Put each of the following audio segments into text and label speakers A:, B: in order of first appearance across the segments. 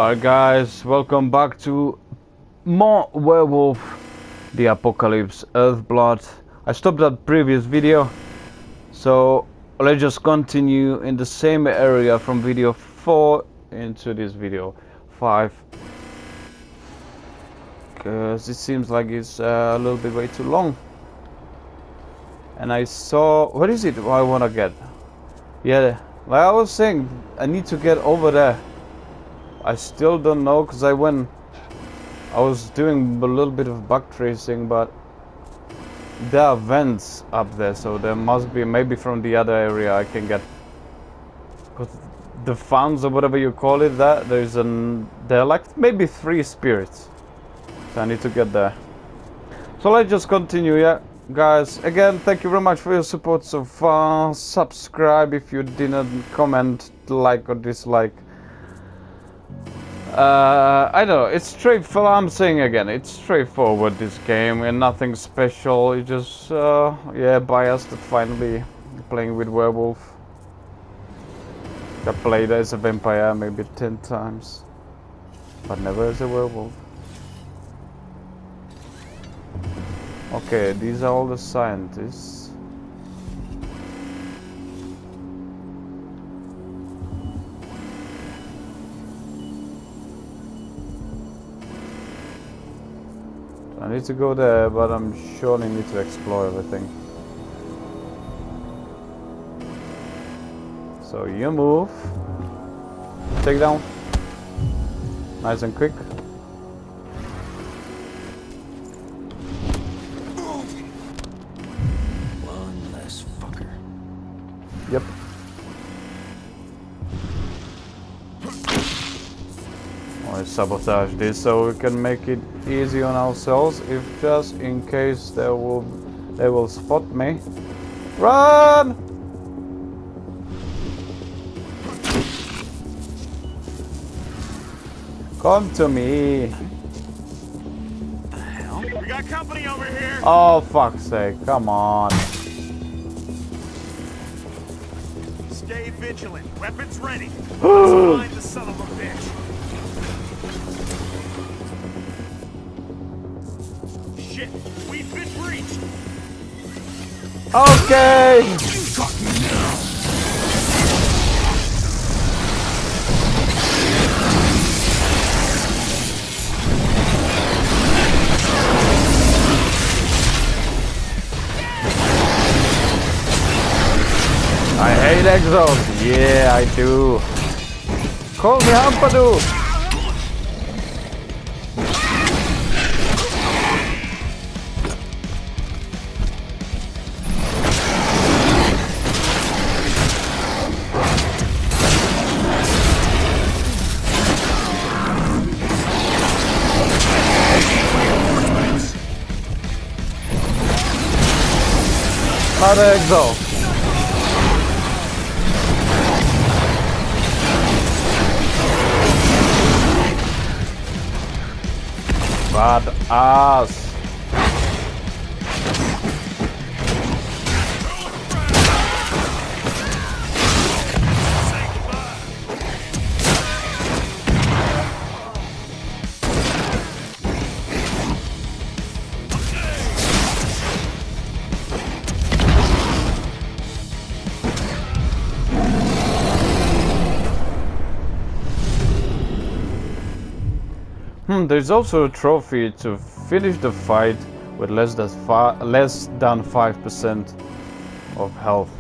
A: Alright guys, welcome back to more Werewolf, the Apocalypse, EARTHBLOOD. I stopped that previous video, so let's just continue in the same area from video 4 into this video 5. Because it seems like it's a little bit way too long. And I saw, what is it I want to get? Yeah, like I was saying, I need to get over there. I still don't know, because I was doing a little bit of bug tracing, but there are vents up there, so there must be, maybe from the other area I can get, because the fans or whatever you call it, there are like maybe 3 spirits, so I need to get there. So let's just continue. Yeah guys, again, thank you very much for your support so far. Subscribe if you didn't, comment, like or dislike. I don't know, it's straightforward. I'm saying again, it's straightforward, this game, and nothing special. It's just, yeah, biased at finally playing with Werewolf. I played as a vampire maybe 10 times, but never as a werewolf. Okay, these are all the scientists. I need to go there, but I'm surely need to explore everything. So you move. Take down. Nice and quick.
B: One less fucker.
A: Yep. Let's sabotage this so we can make it easy on ourselves, if just in case they will spot me. Run! Come to me.
B: We got company over here.
A: Oh fuck's sake, come on.
B: Stay vigilant. Weapons ready. Let's find the son of a bitch. Shit, we've been breached.
A: Okay. I hate exos. Yeah, I do. Call me Hampadoo. Another exo. Bad ass. There's also a trophy to finish the fight with less than 5% of health.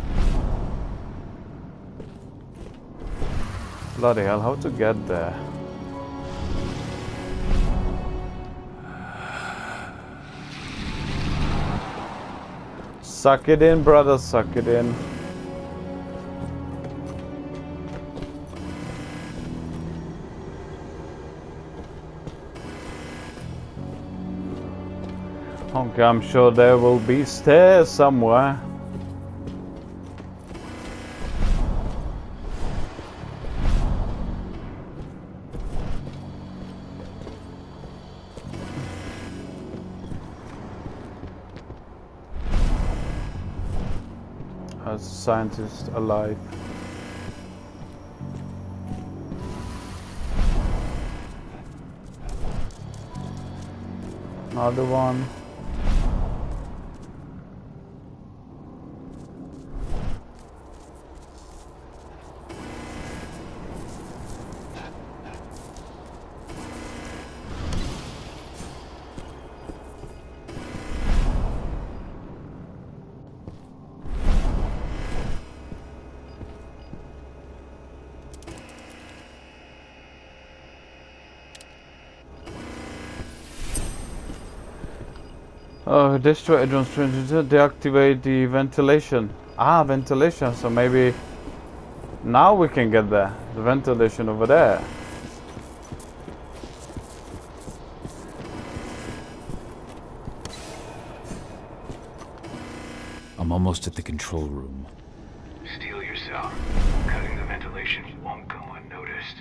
A: Bloody hell, how to get there? Suck it in, brother, suck it in. Okay, I'm sure there will be stairs somewhere. A scientist alive. Another one. Destroy ENDRO'N'S transmitter, deactivate the ventilation. Ah, ventilation, so maybe now we can get there. The ventilation over there.
C: I'm almost at the control room.
D: Steel yourself. Cutting the ventilation won't go unnoticed.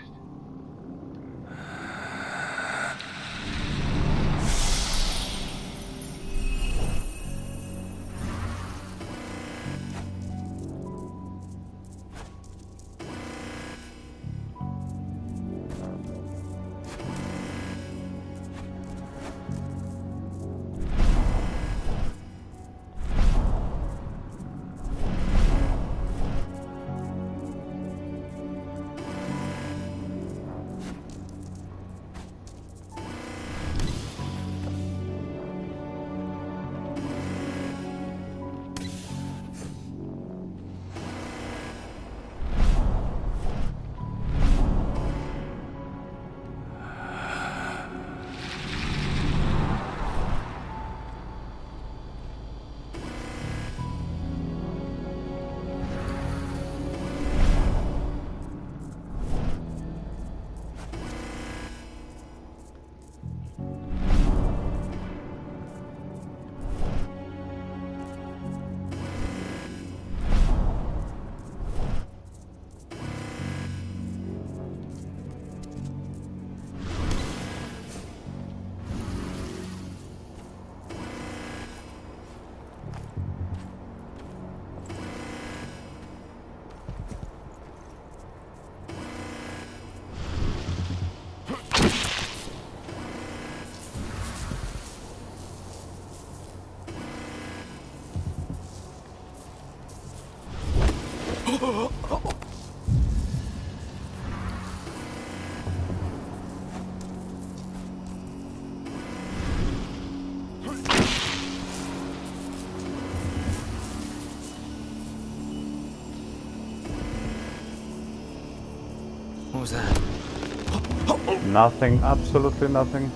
C: What was that?
A: Nothing, absolutely nothing.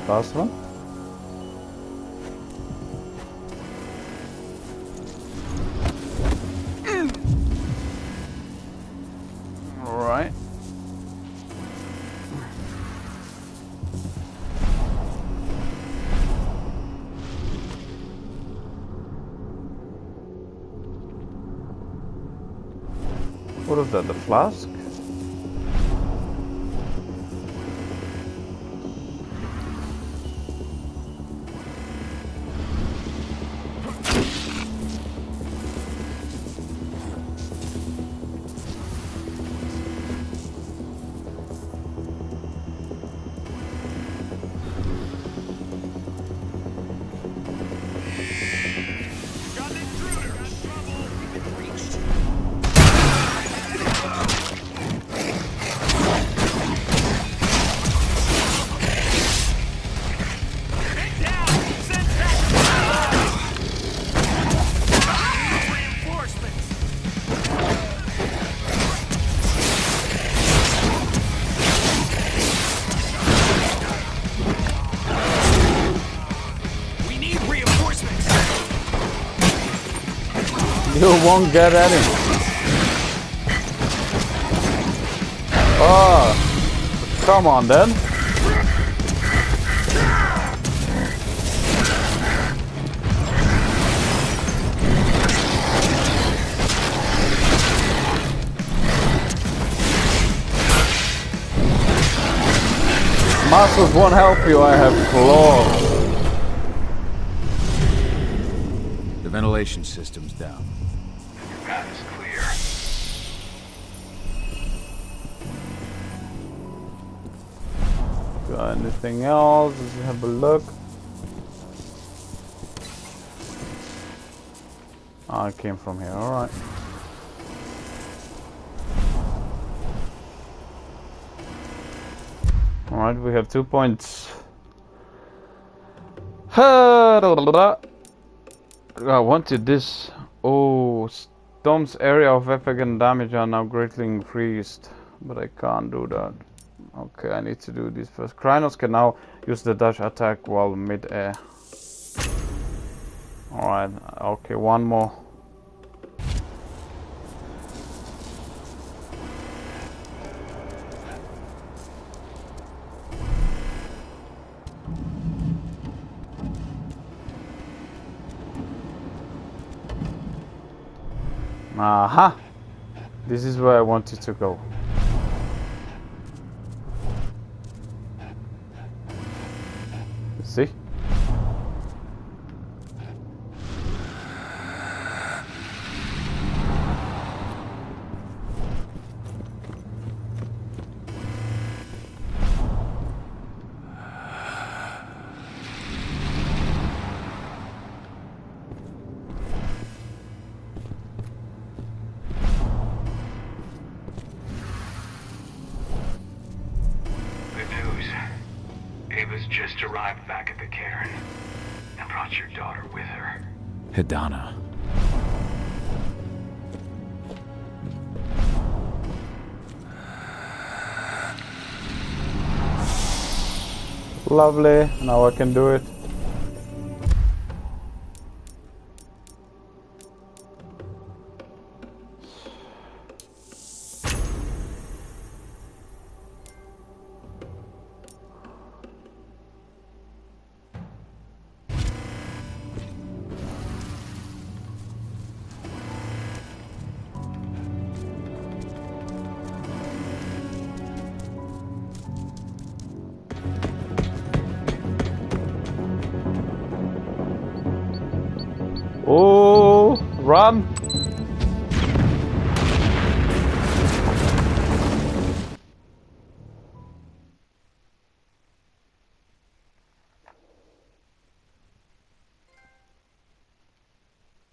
A: Last one. Alright. What is that, the flask?
B: Got an intruder! Got trouble! Get down! Send back! Reinforcements! We need reinforcements!
A: You won't get any. Oh, come on then. Masters won't help you, I have claws.
C: The ventilation system's down.
D: Your path is clear.
A: Anything else? Let's have a look. I came from here, alright. Alright, we have 2 points. I wanted this. Oh, Storm's area of effect and damage are now greatly increased. But I can't do that. Okay, I need to do this first. Krynos can now use the dash attack while mid-air. Alright, okay, one more. Aha! This is where I wanted to go. See?
D: Just arrived back at the cairn and brought your daughter with her.
C: Hidana.
A: Lovely, now I can do it. Oh, run!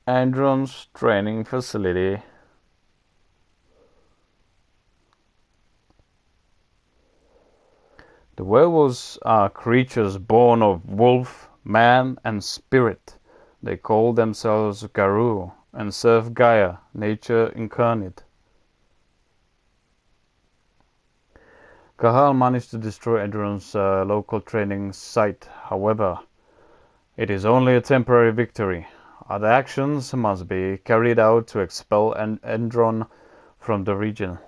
A: ENDRO'N'S training facility. The werewolves are creatures born of wolf, man, and spirit. They call themselves Garou and serve Gaia, nature incarnate. Cahal managed to destroy ENDRO'N'S local training site. However, it is only a temporary victory. Other actions must be carried out to expel ENDRO'N from the region.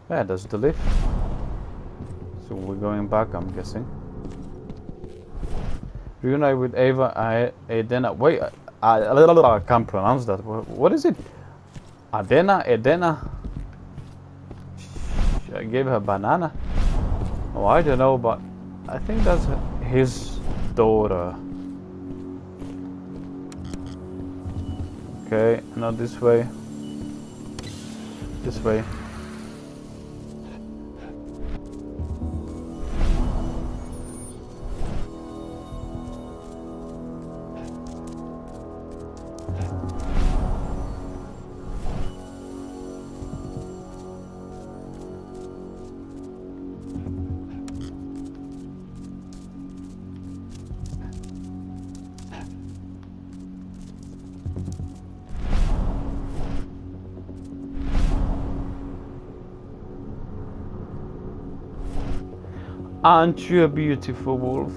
A: Yeah, that's the lift. So we're going back, I'm guessing. Reunite with Ava, Edena. Wait, I can't pronounce that. What is it? Adena, Edena. I gave her a banana. Oh, I don't know, but I think that's his daughter. Okay, not this way. This way. Aren't you a beautiful wolf?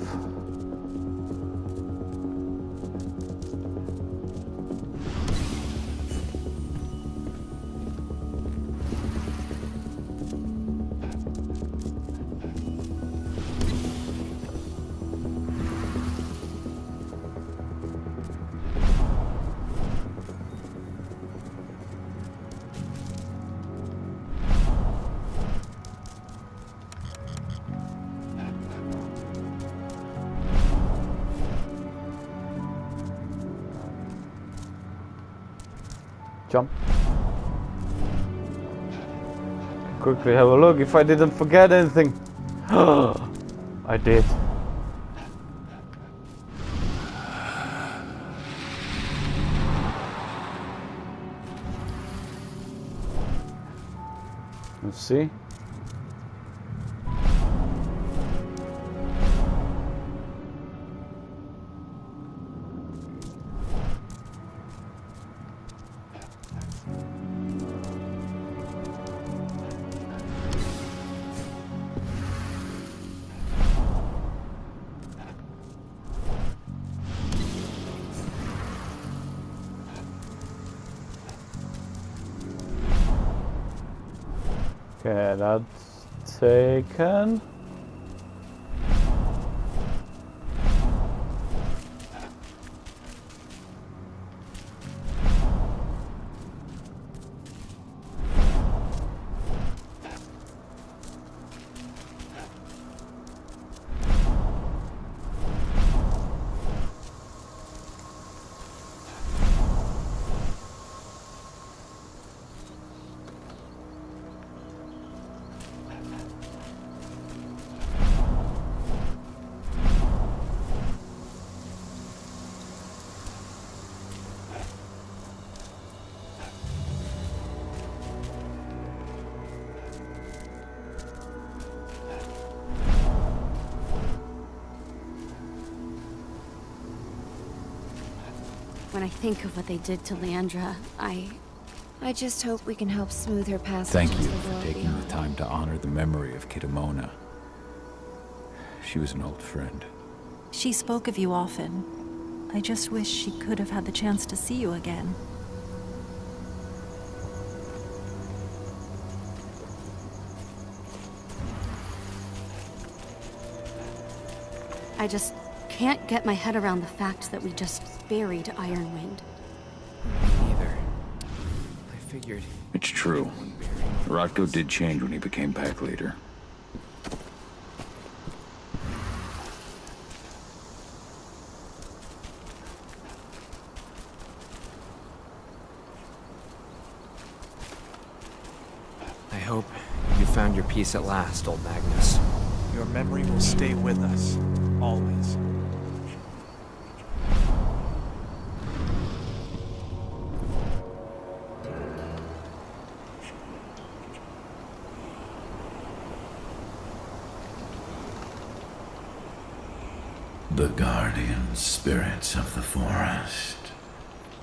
A: jump. Quickly have a look if I didn't forget anything. I did. Let's see. Okay, that's taken.
E: When I think of what they did to Leandra, I just hope we can help smooth her passage.
C: Thank you
E: into the
C: for
E: world
C: taking
E: beyond.
C: the time to honor the memory of Kitamona. She was an old friend.
F: She spoke of you often. I just wish she could have had the chance to see you again.
E: I just can't get my head around the fact that we just buried Ironwind.
G: Me neither. I figured.
C: It's true. Rotko did change when he became pack leader.
G: I hope you found your peace at last, old Magnus.
B: Your memory will stay with us, always.
H: The guardian spirits of the forest.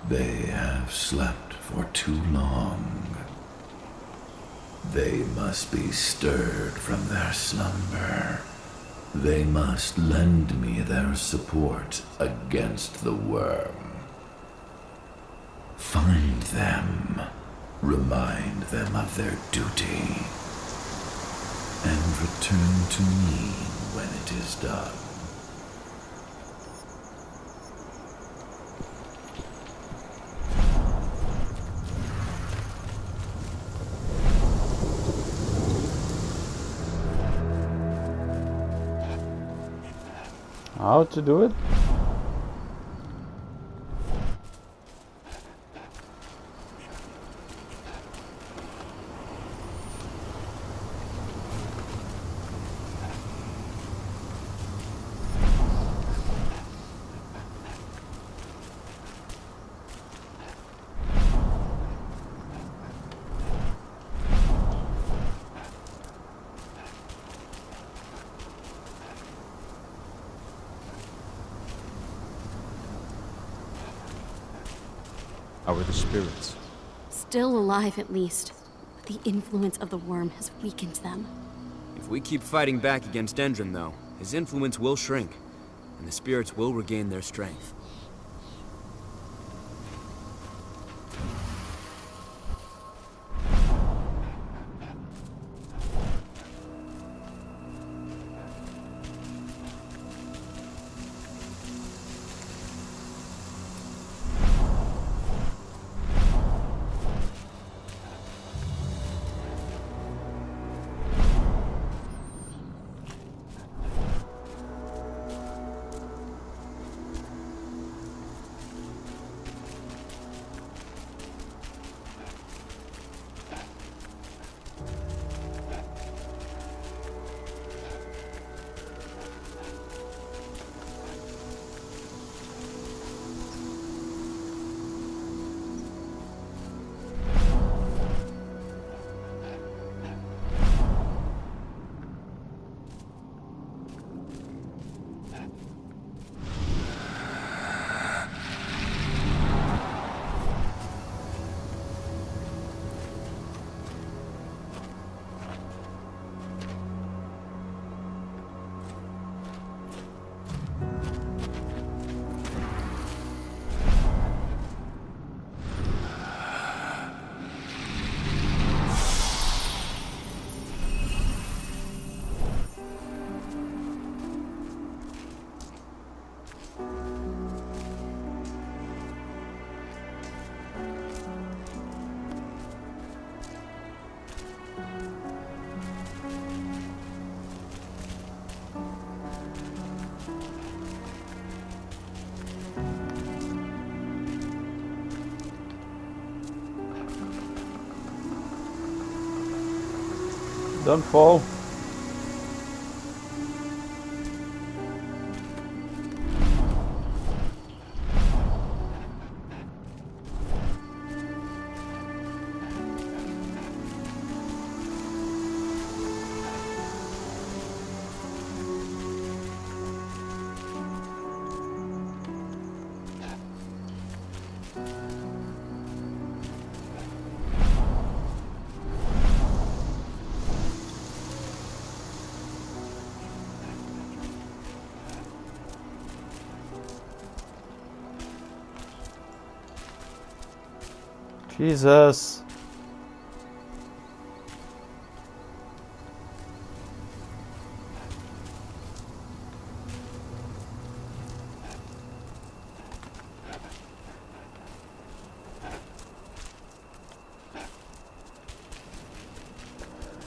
H: They have slept for too long. They must be stirred from their slumber. They must lend me their support against the worm. Find them, remind them of their duty, and return to me when it is done.
A: How to do it?
C: How are the spirits?
E: Still alive at least, but the influence of the worm has weakened them.
G: If we keep fighting back against Endron, though, his influence will shrink, and the spirits will regain their strength.
A: Don't fall. Jesus.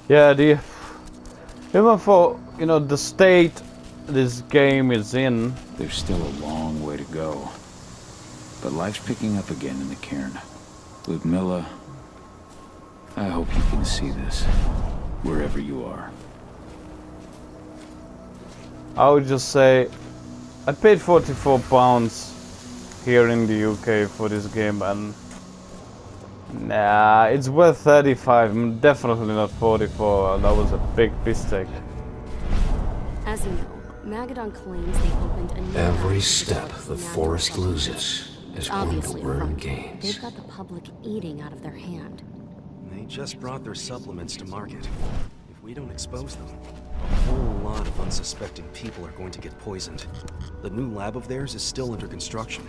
A: Yeah, even for, you know, the state this game is in.
C: There's still a long way to go. But life's picking up again in the cairn. Ludmilla, I hope you can see this, wherever you are.
A: I would just say, I paid £44 here in the UK for this game, and nah, it's worth 35, definitely not 44. That was a big mistake.
E: As you know, Magadon claims they opened a new
I: Every
E: lab
I: step
E: to
I: the
E: develop
I: forest
E: natural
I: loses is going to
E: obviously
I: earn
E: from
I: gains.
E: they've got the public eating out of their hand.
J: They just brought their supplements to market. If we don't expose them, a whole lot of unsuspecting people are going to get poisoned. The new lab of theirs is still under construction,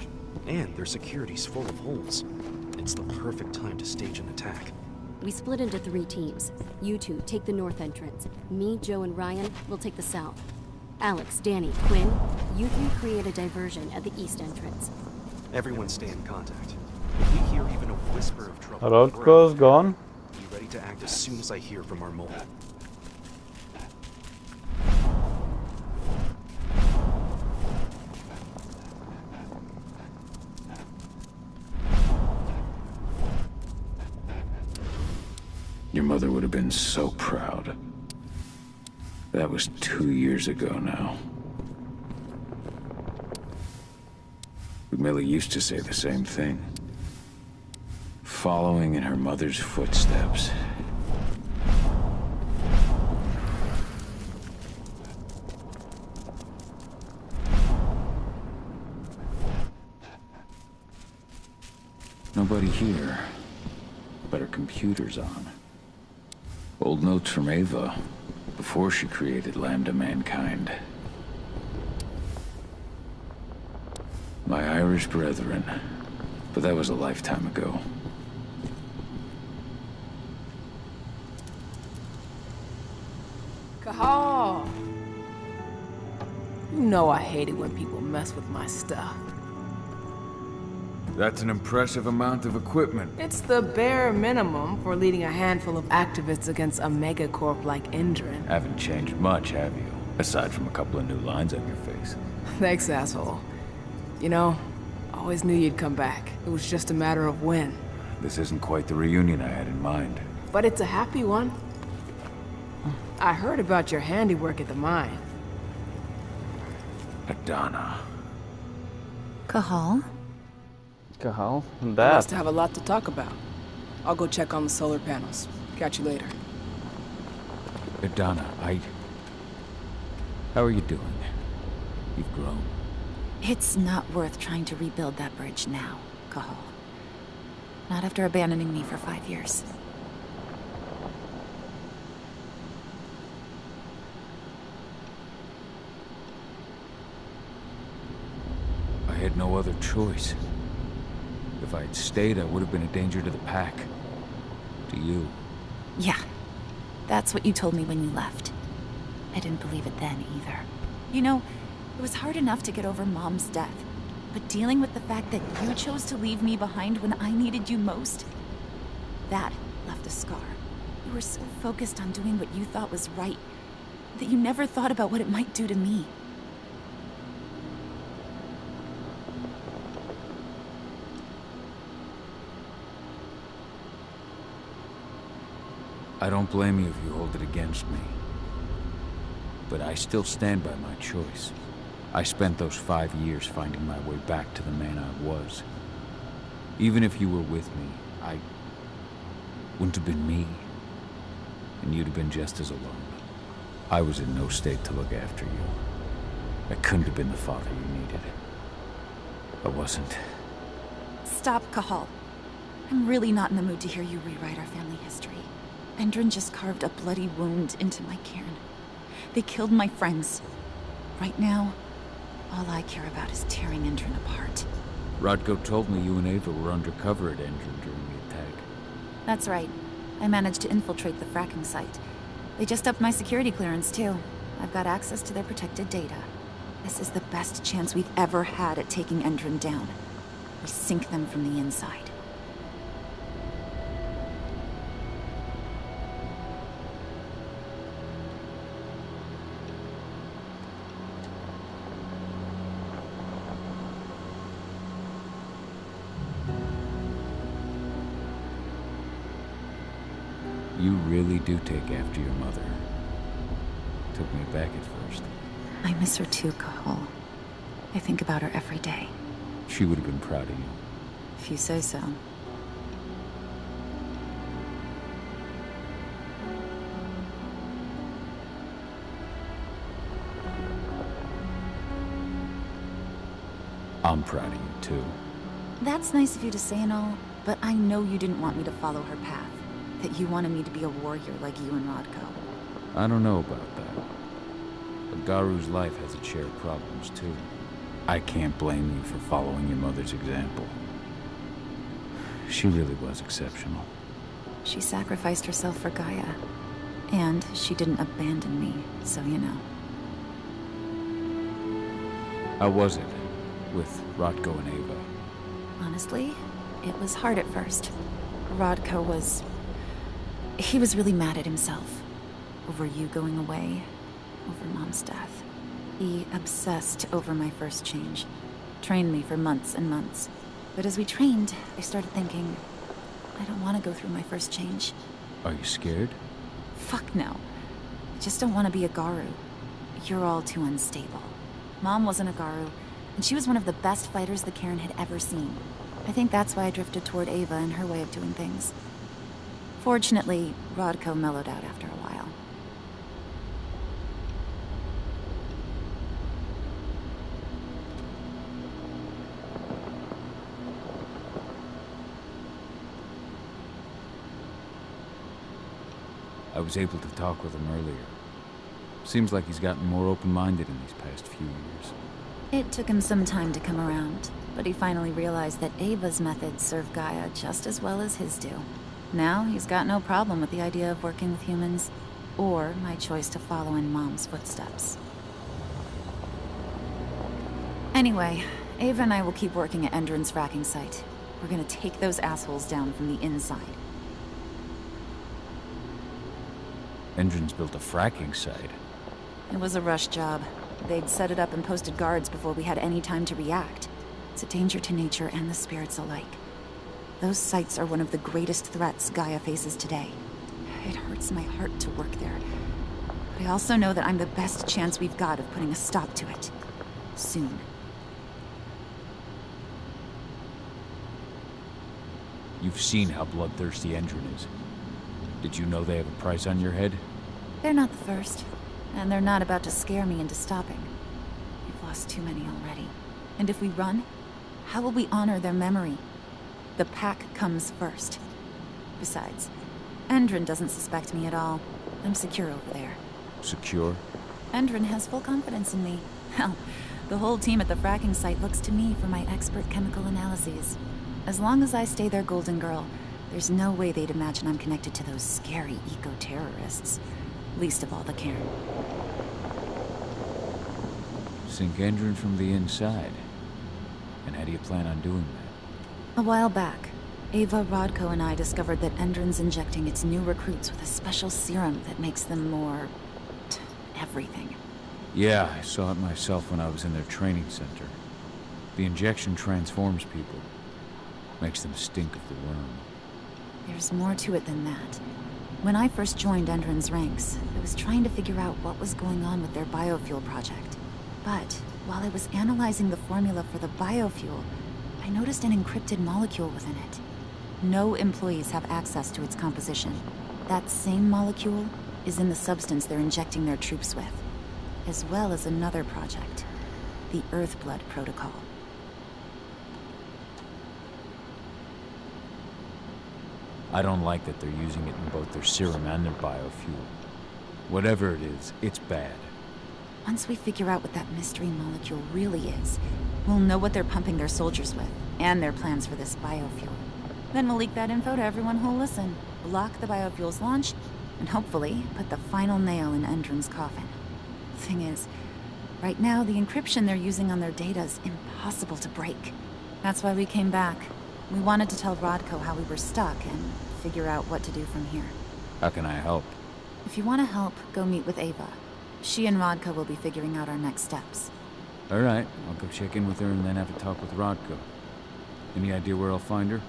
J: and their security's full of holes. It's the perfect time to stage an attack.
E: We split into 3 teams. You two take the north entrance. Me, Joe, and Ryan will take the south. Alex, Danny, Quinn, you 3 create a diversion at the east entrance.
J: Everyone stay in contact. If we hear even a whisper of trouble,
A: Rodko's gone.
J: be ready to act as soon as I hear from our mole.
C: Your mother would have been so proud. That was 2 years ago now. Millie used to say the same thing. Following in her mother's footsteps. Nobody here, but her computer's on. Old notes from Ava, before she created Lambda Mankind. My Irish brethren, but that was a lifetime ago.
K: Cahal! You know I hate it when people mess with my stuff.
C: That's an impressive amount of equipment.
K: It's the bare minimum for leading a handful of activists against a megacorp like ENDRON.
C: Haven't changed much, have you? Aside from a couple of new lines on your face.
K: Thanks, asshole. You know, I always knew you'd come back. It was just a matter of when.
C: This isn't quite the reunion I had in mind.
K: But it's a happy one. I heard about your handiwork at the mine.
C: Adana.
F: Cahal?
A: Cahal, and
K: We
A: that.
K: must have a lot to talk about. I'll go check on the solar panels. Catch you later.
C: Adana, how are you doing? You've grown.
F: It's not worth trying to rebuild that bridge now, Cahal. Not after abandoning me for 5 years.
C: I had no other choice. If I had stayed, I would have been a danger to the pack. To you.
F: Yeah. That's what you told me when you left. I didn't believe it then, either. You know, it was hard enough to get over Mom's death. But dealing with the fact that you chose to leave me behind when I needed you most, that left a scar. You were so focused on doing what you thought was right, that you never thought about what it might do to me.
C: I don't blame you if you hold it against me. But I still stand by my choice. I spent those 5 years finding my way back to the man I was. Even if you were with me, I wouldn't have been me. And you'd have been just as alone. I was in no state to look after you. I couldn't have been the father you needed. I wasn't.
F: Stop, Cahal. I'm really not in the mood to hear you rewrite our family history. ENDRON just carved a bloody wound into my cairn. They killed my friends. Right now, all I care about is tearing ENDRON apart.
C: Rodko told me you and Ava were undercover at ENDRON during the attack.
F: That's right. I managed to infiltrate the fracking site. They just upped my security clearance, too. I've got access to their protected data. This is the best chance we've ever had at taking ENDRON down. We sink them from the inside.
C: You really do take after your mother. Took me back at first.
F: I miss her too, Cahal. I think about her every day.
C: She would have been proud of you.
F: If you say so.
C: I'm proud of you too.
F: That's nice of you to say and all, but I know you didn't want me to follow her path. That you wanted me to be a warrior like you and Rodko.
C: I don't know about that. But Garu's life has its share of problems too. I can't blame you for following your mother's example. She really was exceptional.
F: She sacrificed herself for Gaia. And she didn't abandon me, so you know.
C: How was it with Rodko and Ava?
F: Honestly, it was hard at first. Rodko was... He was really mad at himself. Over you going away. Over Mom's death. He obsessed over my first change. Trained me for months and months. But as we trained, I started thinking, I don't want to go through my first change.
C: Are you scared?
F: Fuck no. I just don't want to be a Garu. You're all too unstable. Mom wasn't a Garu, and she was one of the best fighters the Cairn had ever seen. I think that's why I drifted toward Ava and her way of doing things. Fortunately, Rodko mellowed out after a while.
C: I was able to talk with him earlier. Seems like he's gotten more open-minded in these past few years.
F: It took him some time to come around, but he finally realized that Ava's methods serve Gaia just as well as his do. Now, he's got no problem with the idea of working with humans, or my choice to follow in Mom's footsteps. Anyway, Ava and I will keep working at ENDRO'N'S fracking site. We're gonna take those assholes down from the inside.
C: ENDRO'N'S built a fracking site.
F: It was a rush job. They'd set it up and posted guards before we had any time to react. It's a danger to nature and the spirits alike. Those sites are one of the greatest threats Gaia faces today. It hurts my heart to work there. But I also know that I'm the best chance we've got of putting a stop to it. Soon.
C: You've seen how bloodthirsty ENDRO'n is. Did you know they have a price on your head?
F: They're not the first. And they're not about to scare me into stopping. We've lost too many already. And if we run, how will we honor their memory? The pack comes first. Besides, ENDRO'n doesn't suspect me at all. I'm secure over there.
C: Secure?
F: ENDRO'n has full confidence in me. Hell, the whole team at the fracking site looks to me for my expert chemical analyses. As long as I stay their golden girl, there's no way they'd imagine I'm connected to those scary eco-terrorists. Least of all the Cairn.
C: Sink ENDRO'n from the inside. And how do you plan on doing that?
F: A while back, Ava, Rodko, and I discovered that ENDRO'N'S injecting its new recruits with a special serum that makes them more... everything.
C: Yeah, I saw it myself when I was in their training center. The injection transforms people. Makes them stink of the worm.
F: There's more to it than that. When I first joined ENDRON'S ranks, I was trying to figure out what was going on with their biofuel project. But while I was analyzing the formula for the biofuel, I noticed an encrypted molecule within it. No employees have access to its composition. That same molecule is in the substance they're injecting their troops with, as well as another project, the EARTHBLOOD protocol.
C: I don't like that they're using it in both their serum and their biofuel. Whatever it is, it's bad.
F: Once we figure out what that mystery molecule really is, we'll know what they're pumping their soldiers with, and their plans for this biofuel. Then we'll leak that info to everyone who'll listen, block the biofuel's launch, and hopefully put the final nail in ENDRON'S coffin. Thing is, right now the encryption they're using on their data is impossible to break. That's why we came back. We wanted to tell Rodko how we were stuck and figure out what to do from here.
C: How can I help?
F: If you want to help, go meet with Ava. She and Rodko will be figuring out our next steps.
C: Alright, I'll go check in with her and then have a talk with Rodko. Any idea where I'll find her?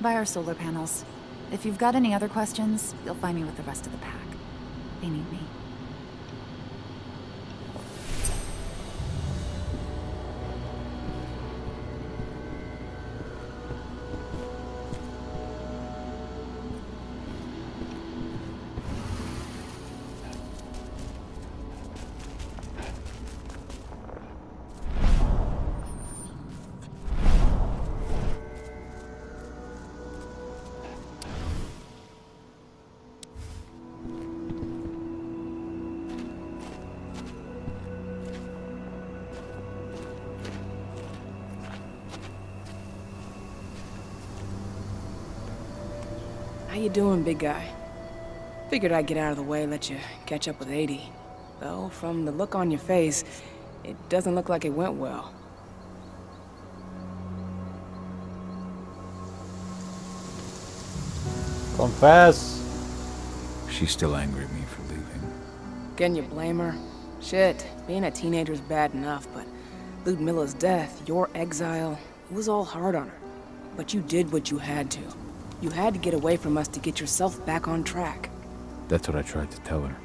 F: By our solar panels. If you've got any other questions, you'll find me with the rest of the pack. They need me.
K: How you doing, big guy? Figured I'd get out of the way, let you catch up with 80. Though, from the look on your face, it doesn't look like it went well.
A: Confess.
C: She's still angry at me for leaving.
K: Can you blame her? Shit, being a teenager's bad enough, but Ludmilla's death, your exile, it was all hard on her. But you did what you had to. You had to get away from us to get yourself back on track.
C: That's what I tried to tell her.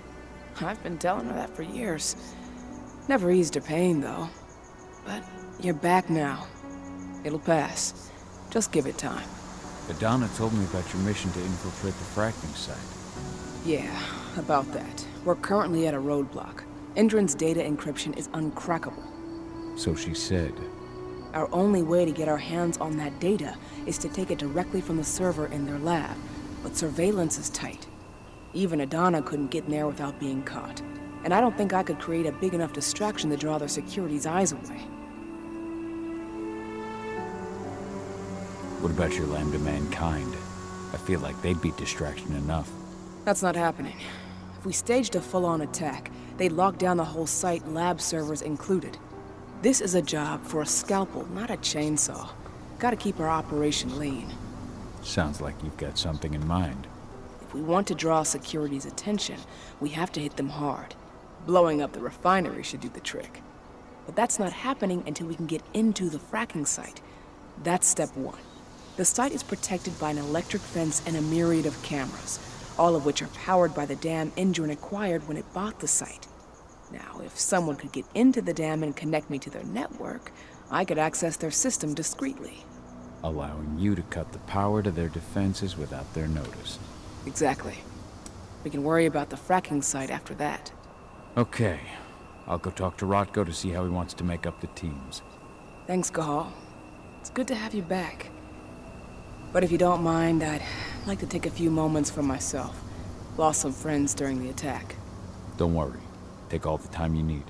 K: I've been telling her that for years. Never eased her pain, though. But you're back now. It'll pass. Just give it time.
C: Adana told me about your mission to infiltrate the fracking site.
K: Yeah, about that. We're currently at a roadblock. ENDRON'S data encryption is uncrackable.
C: So she said.
K: Our only way to get our hands on that data is to take it directly from the server in their lab, but surveillance is tight. Even Adana couldn't get in there without being caught. And I don't think I could create a big enough distraction to draw their security's eyes away.
C: What about your Lambda Mankind? I feel like they'd be distraction enough.
K: That's not happening. If we staged a full-on attack, they'd lock down the whole site, lab servers included. This is a job for a scalpel, not a chainsaw. Gotta keep our operation lean.
C: Sounds like you've got something in mind.
K: If we want to draw security's attention, we have to hit them hard. Blowing up the refinery should do the trick. But that's not happening until we can get into the fracking site. That's step one. The site is protected by an electric fence and a myriad of cameras, all of which are powered by the dam ENDRON acquired when it bought the site. Now, if someone could get into the dam and connect me to their network, I could access their system discreetly.
C: Allowing you to cut the power to their defenses without their notice.
K: Exactly. We can worry about the fracking site after that.
C: Okay. I'll go talk to Rodko to see how he wants to make up the teams.
K: Thanks, Cahal. It's good to have you back. But if you don't mind, I'd like to take a few moments for myself. Lost some friends during the attack.
C: Don't worry. Take all the time you need.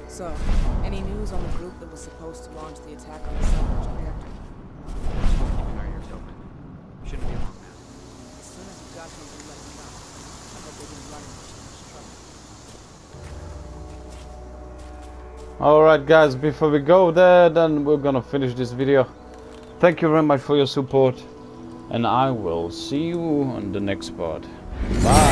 K: So, any news on the group that was supposed to launch the attack on the salvage reactor?
G: Keeping our ears open. Shouldn't be long now.
K: As soon as you got something, let me know. I hope they didn't run into much trouble.
A: Alright guys, before we go there, then we're gonna finish this video. Thank you very much for your support, and I will see you on the next part. Bye.